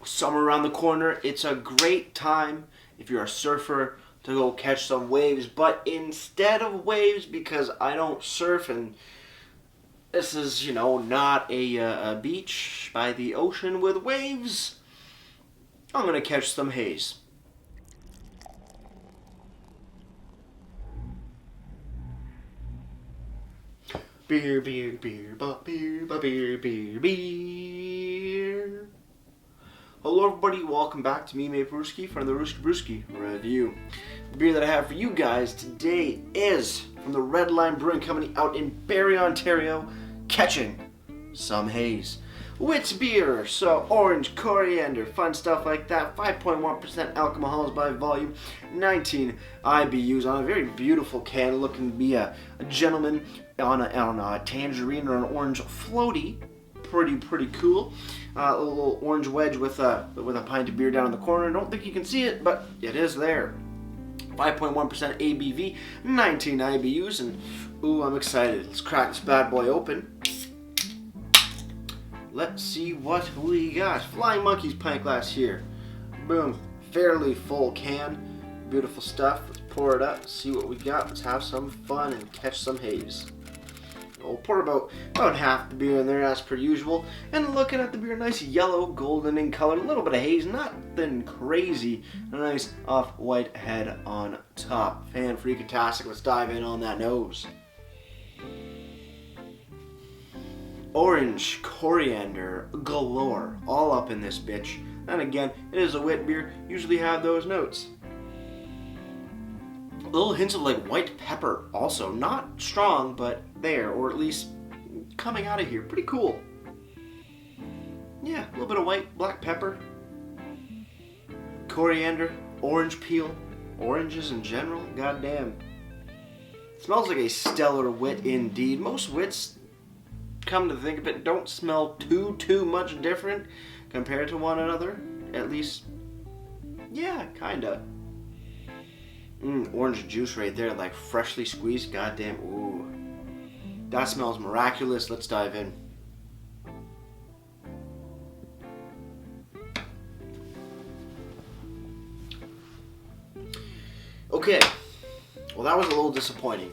Summer around the corner. It's a great time if you're a surfer to go catch some waves. But instead of waves, because I don't surf and this is, not a beach by the ocean with waves, I'm going to catch some haze. Beer, beer, beer, beer, beer, beer, beer. Hello everybody, welcome back to me, Brewski, from the Brewski Review. The beer that I have for you guys today is from the Redline Brewing Company out in Barrie, Ontario, catching some haze. Wits beer, so orange, coriander, fun stuff like that. 5.1% alcohol by volume, 19 IBUs on a very beautiful can, looking to be a gentleman on a tangerine or an orange floaty. Pretty cool. A little orange wedge with a pint of beer down in the corner. I don't think you can see it, but it is there. 5.1% ABV, 19 IBUs, and ooh, I'm excited. Let's crack this bad boy open. Let's see what we got. Flying Monkeys pint glass here. Boom. Fairly full can. Beautiful stuff. Let's pour it up, see what we got. Let's have some fun and catch some haze. We'll pour about half the beer in there as per usual. And looking at the beer, nice yellow, golden in color. A little bit of haze, nothing crazy. A nice off-white head on top. Fan-freaking-tastic. Let's dive in on that nose. Orange, coriander, galore, all up in this bitch. And again, it is a wit beer, usually have those notes. Little hints of like white pepper also, not strong, but there, or at least coming out of here. Pretty cool. Yeah, a little bit of white, black pepper, coriander, orange peel, oranges in general, goddamn. Smells like a stellar wit indeed. Most wits, come to think of it, don't smell too much different compared to one another. At least, yeah, kinda. Orange juice right there, like freshly squeezed. Goddamn, ooh. That smells miraculous. Let's dive in. Okay. Well, that was a little disappointing.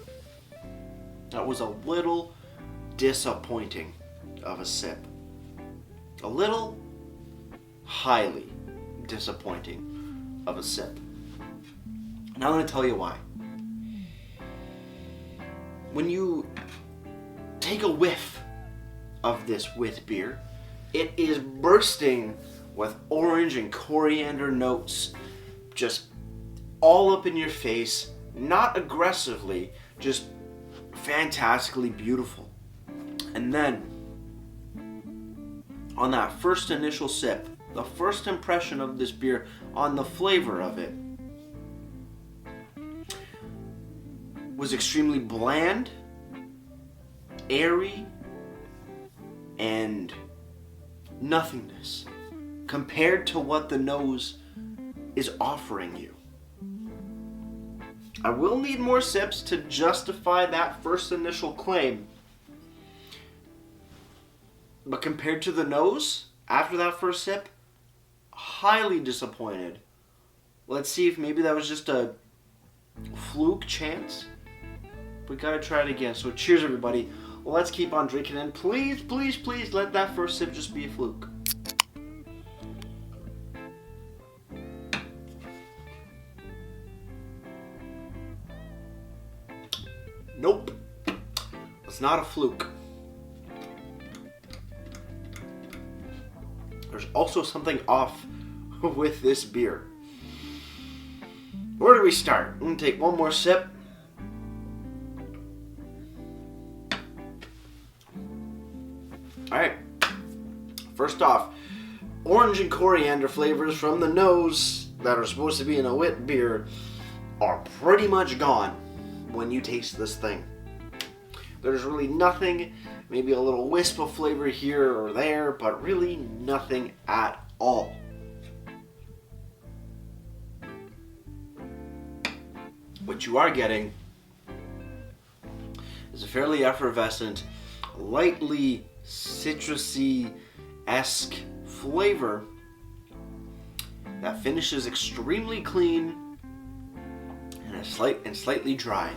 That was a little disappointing of a sip. A little highly disappointing of a sip. And I'm going to tell you why. When you take a whiff of this wit beer, it is bursting with orange and coriander notes, just all up in your face, not aggressively, just fantastically beautiful. And then, on that first initial sip, the first impression of this beer on the flavor of it was extremely bland, airy, and nothingness compared to what the nose is offering you. I will need more sips to justify that first initial claim. But compared to the nose, after that first sip, highly disappointed. Let's see if maybe that was just a fluke chance. We gotta try it again. So cheers, everybody. Let's keep on drinking, and please let that first sip just be a fluke. Nope. It's not a fluke. There's also something off with this beer. Where do we start? I'm gonna take one more sip. Alright. First off, orange and coriander flavors from the nose that are supposed to be in a wit beer are pretty much gone when you taste this thing. There's really nothing, maybe a little wisp of flavor here or there, but really nothing at all. What you are getting is a fairly effervescent, lightly citrusy-esque flavor That finish is extremely clean and slightly dry.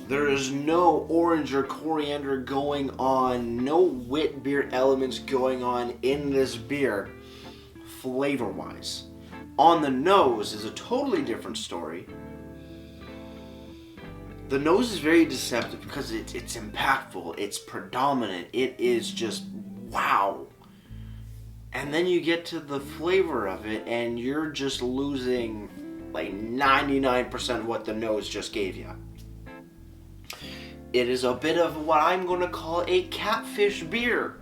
There is no orange or coriander going on, no wit beer elements going on in this beer, flavor-wise. On the nose is a totally different story. The nose is very deceptive because it's impactful, it's predominant, it is just wow. And then you get to the flavor of it and you're just losing like 99% of what the nose just gave you. It is a bit of what I'm going to call a catfish beer,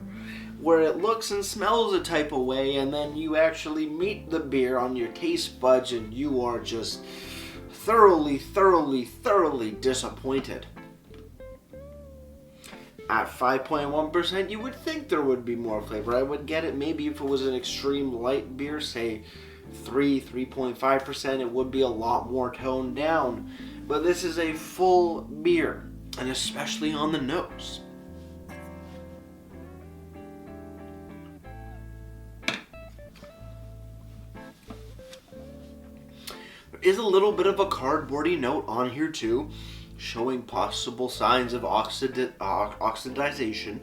where it looks and smells a type of way and then you actually meet the beer on your taste buds and you are just thoroughly disappointed. At 5.1%, you would think there would be more flavor. I would get it maybe if it was an extreme light beer, say 3.5%, it would be a lot more toned down. But this is a full beer, and especially on the nose. There is a little bit of a cardboardy note on here too, showing possible signs of oxidization,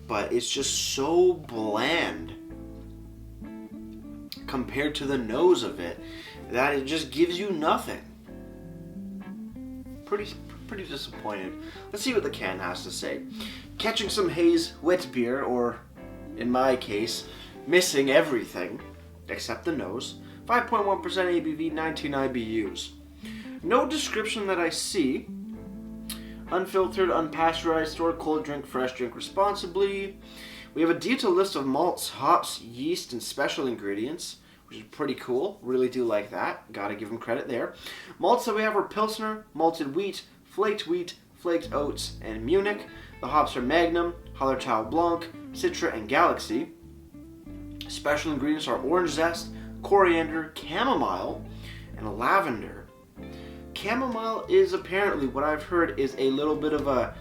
but it's just so bland compared to the nose of it that it just gives you nothing. Pretty disappointed. Let's see what the can has to say. Catching some haze wet beer, or in my case, missing everything except the nose. 5.1% ABV, 19 IBUs. No description that I see. Unfiltered, unpasteurized, stored cold, drink fresh, drink responsibly. We have a detailed list of malts, hops, yeast, and special ingredients, which is pretty cool. Really do like that. Gotta give them credit there. Malts that we have are Pilsner, malted wheat, flaked oats, and Munich. The hops are Magnum, Hallertau Blanc, Citra, and Galaxy. Special ingredients are orange zest, coriander, chamomile, and lavender. Chamomile is apparently, what I've heard, is a little bit of a,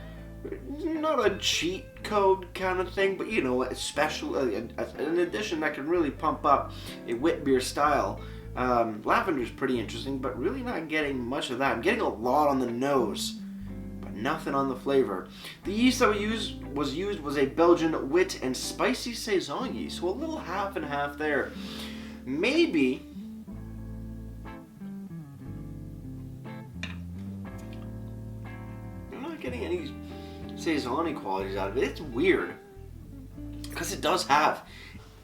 not a cheat code kind of thing, but you know, a special, an addition that can really pump up a wit beer style. Lavender is pretty interesting, but really not getting much of that. I'm getting a lot on the nose, but nothing on the flavor. The yeast that was used was a Belgian wit and spicy saison yeast, so a little half and half there. Maybe I'm not getting any saison-y qualities out of it. It's weird because it does have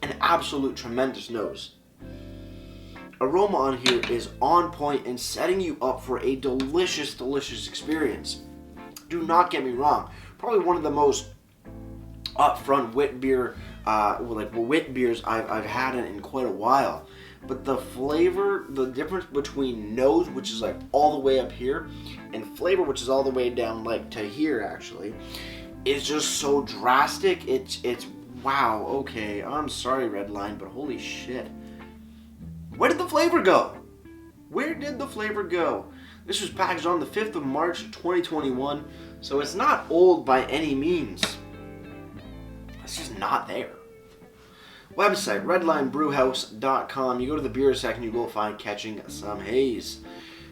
an absolute tremendous nose. Aroma on here is on point and setting you up for a delicious experience. Do not get me wrong. Probably one of the most upfront wit beer, wit beers I've had in quite a while. But the flavor, the difference between nose, which is like all the way up here, and flavor, which is all the way down like to here actually, is just so drastic. It's wow. Okay, I'm sorry, Redline, but holy shit. Where did the flavor go? Where did the flavor go? This was packaged on the 5th of March, 2021, so it's not old by any means. It's just not there. Website, redlinebrewhouse.com. You go to the beer section, you will find Catching Some Haze.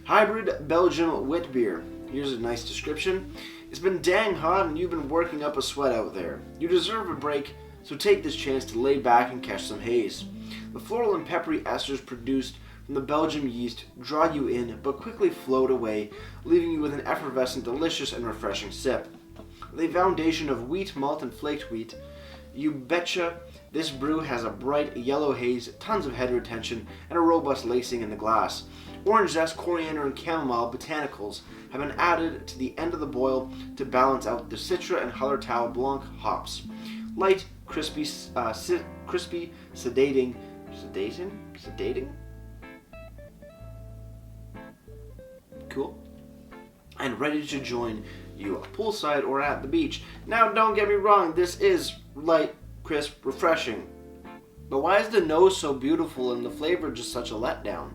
Hybrid Belgian wit beer. Here's a nice description. It's been dang hot and you've been working up a sweat out there. You deserve a break, so take this chance to lay back and catch some haze. The floral and peppery esters produced from the Belgian yeast draw you in, but quickly float away, leaving you with an effervescent, delicious, and refreshing sip. With a foundation of wheat, malt, and flaked wheat, you betcha this brew has a bright yellow haze, tons of head retention, and a robust lacing in the glass. Orange zest, coriander, and chamomile botanicals have been added to the end of the boil to balance out the Citra and Hallertau Blanc hops. Light, crispy, sedating? Cool. And ready to join you poolside or at the beach. Now, don't get me wrong, this is light, crisp, refreshing. But why is the nose so beautiful and the flavor just such a letdown?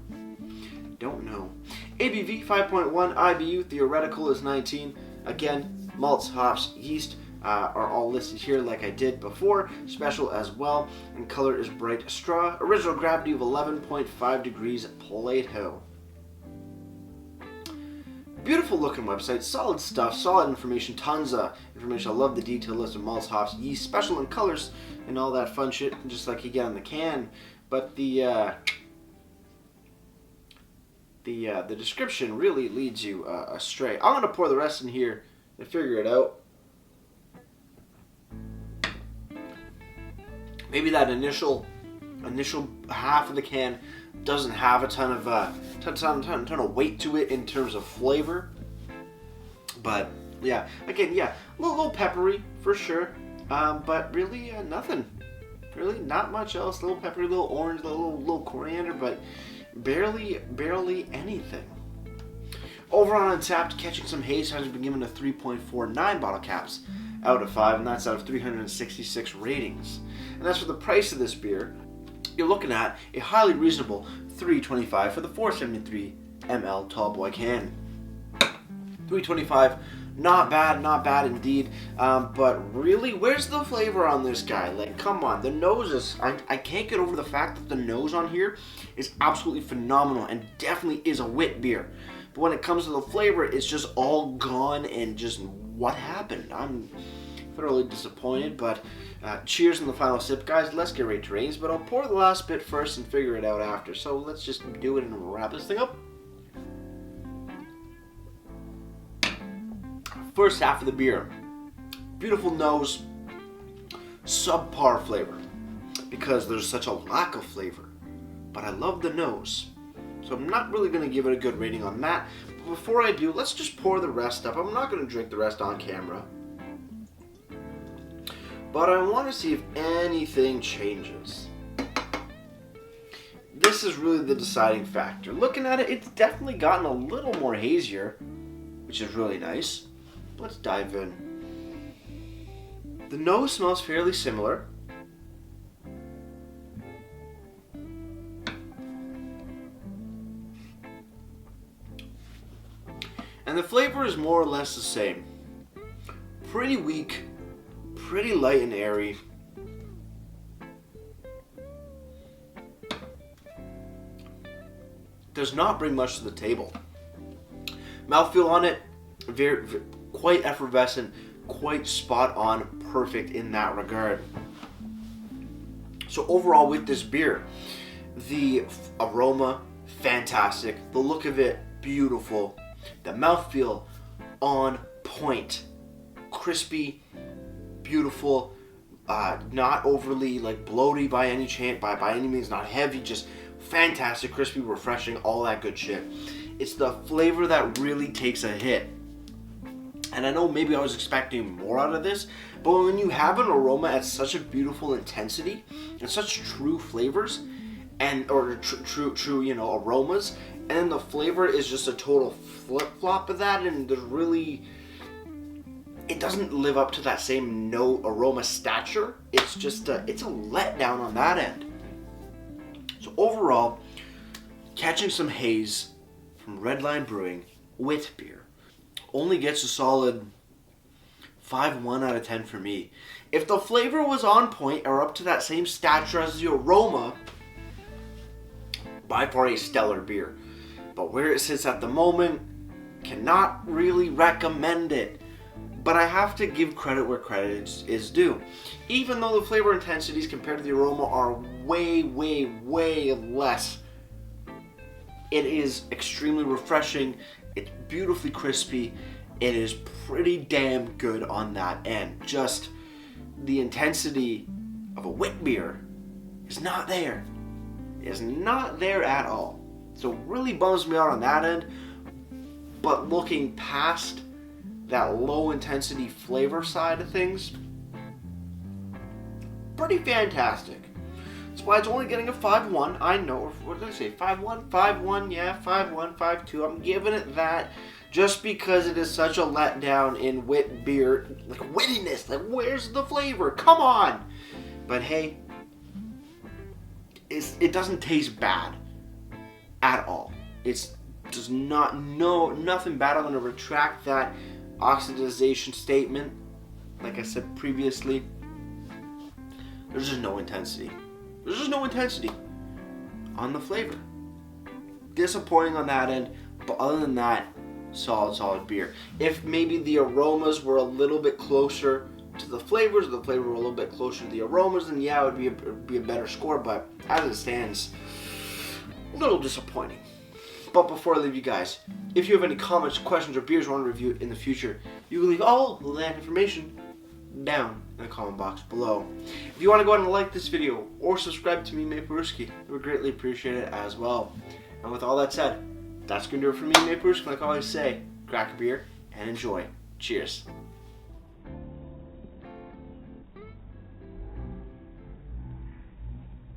Don't know. ABV 5.1, IBU theoretical is 19. Again, malts, hops, yeast, are all listed here like I did before. Special as well. And color is bright straw. Original gravity of 11.5 degrees Plato. Beautiful looking website, solid stuff, solid information, tons of information. I love the detailed list of malts, hops, yeast, special and colors, and all that fun shit, just like you get on the can. But the description really leads you astray. I'm gonna pour the rest in here and figure it out. Maybe that initial half of the can doesn't have a ton of weight to it in terms of flavor, but yeah, again, yeah, a little peppery for sure, but really nothing, really not much else. A little peppery, a little orange, a little coriander, but barely anything. Over on Untapped, Catching Some Haze has been given a 3.49 bottle caps out of 5, and that's out of 366 ratings. And as for the price of this beer, you're looking at a highly reasonable $3.25 for the 473 ml tall boy can. $3.25, not bad indeed. But really, where's the flavor on this guy? Like, come on, the nose is. I can't get over the fact that the nose on here is absolutely phenomenal and definitely is a wit beer. But when it comes to the flavor, it's just all gone and just what happened? I'm thoroughly disappointed, but cheers on the final sip, guys. Let's get ready to ratings, but I'll pour the last bit first and figure it out after. So let's just do it and wrap this thing up. First half of the beer, beautiful nose, subpar flavor, because there's such a lack of flavor, but I love the nose. So I'm not really going to give it a good rating on that. But before I do, let's just pour the rest up. I'm not going to drink the rest on camera, but I want to see if anything changes. This is really the deciding factor. Looking at it, it's definitely gotten a little more hazier, which is really nice. Let's dive in. The nose smells fairly similar. And the flavor is more or less the same. Pretty weak, pretty light and airy. Does not bring much to the table. Mouthfeel on it, very quite effervescent, quite spot on, perfect in that regard. So overall with this beer, the aroma, fantastic. The look of it, beautiful. The mouthfeel, on point. Crispy, beautiful, not overly like bloaty by any chance, by any means, not heavy, just fantastic, crispy, refreshing, all that good shit. It's the flavor that really takes a hit. And I know maybe I was expecting more out of this, but when you have an aroma at such a beautiful intensity and such true flavors, and or true you know, aromas, and then the flavor is just a total flip-flop of that, and there's really, it doesn't live up to that same note aroma stature. It's just it's a letdown on that end. So overall, Catching Some Haze from Redline Brewing wit beer only gets a solid 5.1 out of 10 for me. If the flavor was on point or up to that same stature as the aroma, by far a stellar beer. But where it sits at the moment, cannot really recommend it. But I have to give credit where credit is due. Even though the flavor intensities compared to the aroma are way less, it is extremely refreshing. It's beautifully crispy. It is pretty damn good on that end. Just the intensity of a wit beer is not there. It is not there at all. So it really bums me out on that end. But looking past that low intensity flavor side of things, pretty fantastic. That's why it's only getting a 5.1. I know, what did I say? 5.1? 5.1, yeah, 5.1, 5.2. I'm giving it that just because it is such a letdown in wit beer. Like, wittiness, like, where's the flavor? Come on! But hey, it doesn't taste bad at all. It's does not, nothing bad. I'm going to retract that oxidization statement. like I said previously, there's just no intensity. There's just no intensity on the flavor. Disappointing on that end, but other than that, solid beer. If maybe the aromas were a little bit closer to the flavors, or the flavor were a little bit closer to the aromas, then yeah, it would be a better score. But as it stands, a little disappointing. But before I leave you guys, if you have any comments, questions, or beers you want to review in the future, you can leave all that information down in the comment box below. If you want to go ahead and like this video or subscribe to me, Maple Brewski, I would greatly appreciate it as well. And with all that said, that's going to do it for me, Maple Brewski. Like I always say, crack a beer and enjoy. Cheers.